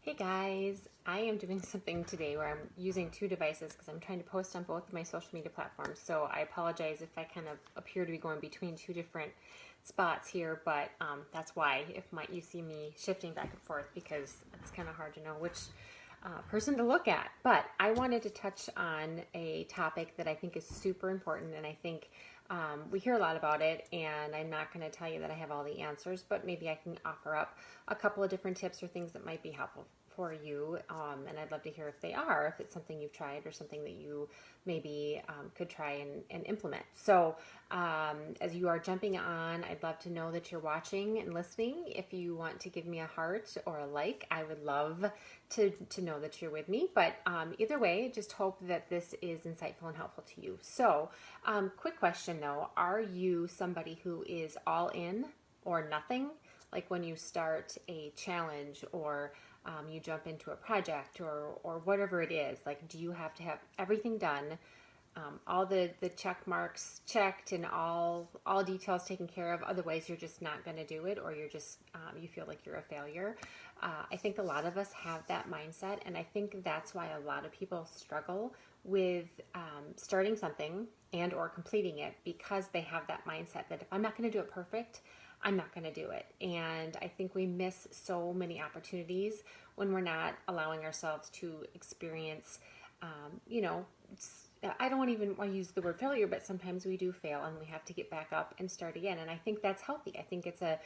Hey guys, I am doing something today where I'm using two devices because I'm trying to post on both of my social media platforms. So I apologize if I kind of appear to be going between two different spots here, but that's why you see me shifting back and forth because it's kind of hard to know which person to look at. But I wanted to touch on a topic that I think is super important, and I think we hear a lot about it, and I'm not going to tell you that I have all the answers, but maybe I can offer up a couple of different tips or things that might be helpful for you, and I'd love to hear if they are, if it's something you've tried or something that you maybe could try and implement. So as you are jumping on, I'd love to know that you're watching and listening. If you want to give me a heart or a like, I would love to know that you're with me. But either way, just hope that this is insightful and helpful to you. So quick question though, are you somebody who is all in or nothing? Like when you start a challenge or you jump into a project or whatever it is, like do you have to have everything done, all the check marks checked and all details taken care of, otherwise you're just not going to do it, or you're just you feel like you're a failure? I think a lot of us have that mindset, and I think that's why a lot of people struggle with starting something and or completing it, because they have that mindset that if I'm not going to do it perfect, I'm not going to do it. And I think we miss so many opportunities when we're not allowing ourselves to experience, I don't even want to use the word failure, but sometimes we do fail and we have to get back up and start again. And I think that's healthy. I think it's a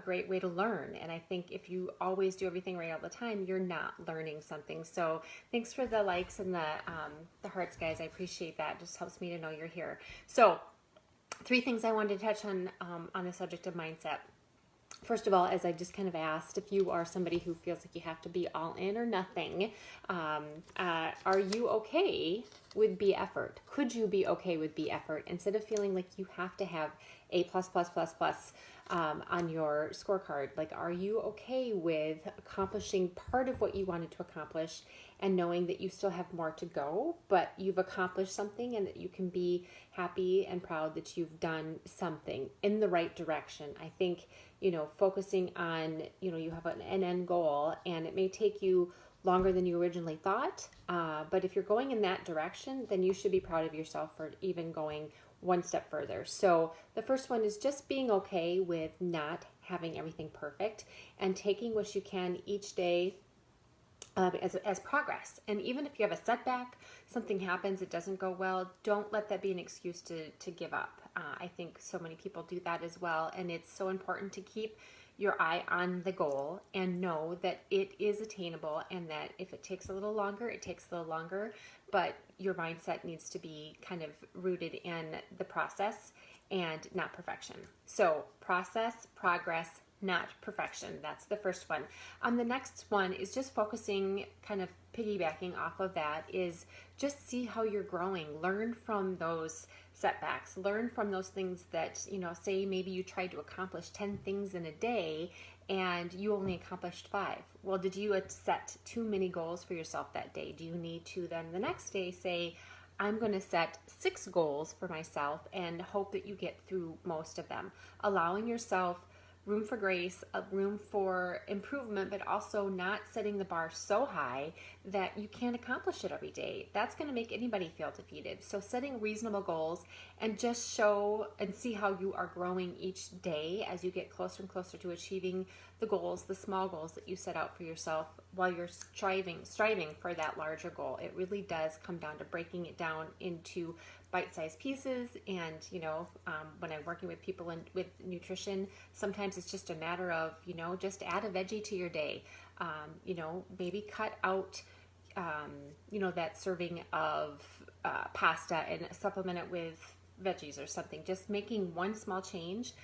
great way to learn. And I think if you always do everything right all the time, you're not learning something. So thanks for the likes and the hearts, guys. I appreciate that. It just helps me to know you're here. So three things I wanted to touch on the subject of mindset. First of all, as I just kind of asked, if you are somebody who feels like you have to be all in or nothing, are you okay with B effort? Could you be okay with B effort instead of feeling like you have to have A plus plus plus plus on your scorecard? Like, are you okay with accomplishing part of what you wanted to accomplish and knowing that you still have more to go, but you've accomplished something and that you can be happy and proud that you've done something in the right direction? I think, focusing on, you have an end goal and it may take you longer than you originally thought, but if you're going in that direction, then you should be proud of yourself for even going one step further. So the first one is just being okay with not having everything perfect and taking what you can each day as progress. And even if you have a setback, something happens, it doesn't go well, don't let that be an excuse to give up. I think so many people do that as well, and it's so important to keep your eye on the goal and know that it is attainable, and that if it takes a little longer, it takes a little longer, but your mindset needs to be kind of rooted in the process and not perfection. So process, progress, not perfection. That's the first one. The next one is just focusing, kind of piggybacking off of that, is just see how you're growing. Learn from those setbacks. Learn from those things that, say maybe you tried to accomplish 10 things in a day and you only accomplished 5. Well, did you set too many goals for yourself that day? Do you need to then the next day say, I'm going to set 6 goals for myself and hope that you get through most of them? Allowing yourself room for grace, a room for improvement, but also not setting the bar so high that you can't accomplish it every day. That's going to make anybody feel defeated. So setting reasonable goals and just show and see how you are growing each day as you get closer and closer to achieving the goals, the small goals that you set out for yourself while you're striving for that larger goal. It really does come down to breaking it down into bite-sized pieces. And when I'm working with people with nutrition, sometimes it's just a matter of just add a veggie to your day. Maybe cut out that serving of pasta and supplement it with veggies or something. Just making one small change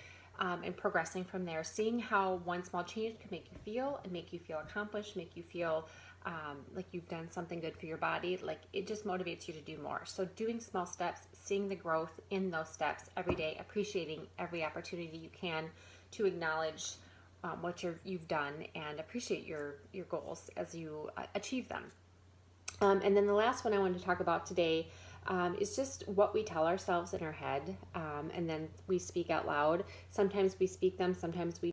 and progressing from there, seeing how one small change can make you feel, and make you feel accomplished, make you feel like you've done something good for your body. Like, it just motivates you to do more. So doing small steps, seeing the growth in those steps every day, appreciating every opportunity you can to acknowledge what you've done, and appreciate your goals as you achieve them. And then the last one I wanted to talk about today is just what we tell ourselves in our head, and then we speak out loud. Sometimes we speak them, sometimes we